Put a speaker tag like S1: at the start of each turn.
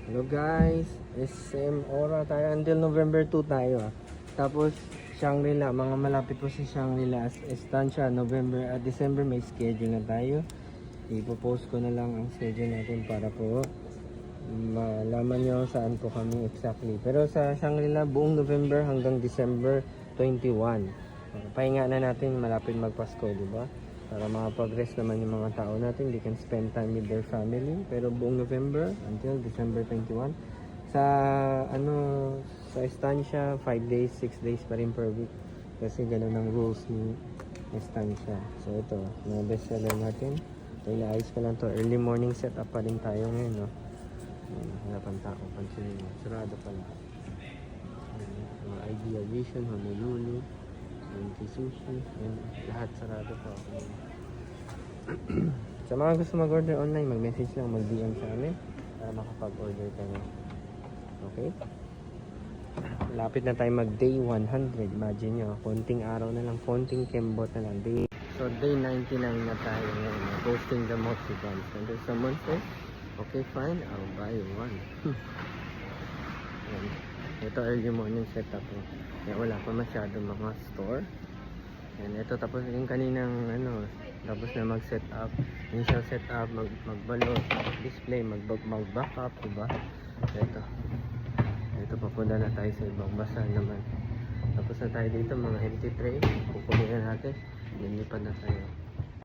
S1: Hello guys, SM Aura tayo until November 2 tayo Tapos Shangri-La, mga malapit po sa Shangri-La estancia, November at December may schedule na tayo. Ipopost ko na lang ang schedule natin para po malaman nyo saan po kami exactly. Pero sa Shangri-La buong November hanggang December 21. Pahinga na natin, malapit magpasko, di ba? Para makapag-rest naman yung mga tao natin, they can spend time with their family. Pero buong November until December 21 sa sa estancia 5 days, 6 days pa rin per week kasi ganoon ang rules ni estancia. So ito, mga best seller natin. So inaayos ko lang to, early morning setup pa rin tayo ngayon, no? Wala pang tao, pansinin mo, sarado pala. Mga Idea Vision, Honolulu, Sushi, lahat sarado pa. Sa mga gusto mag-order online, mag-message lang, mag-DM sa amin para makapag-order tayo. Okay? Lapit na tayo mag-day 100. Imagine nyo, konting araw na lang, konting kembot na lang. So, day 99 na tayo ngayon. Posting the mochi buns. And there's someone says, okay, fine, I'll buy one. Ito early morning setup. Kaya wala pa masyado mga store. And ito tapos yung kaninang tapos na mag-set up, initial setup, magbalot, display, mag-back up, diba? Ito papunta na tayo sa ibang basa naman. Tapos na tayo dito, mga empty tray, kukunin na natin, lilipad na tayo.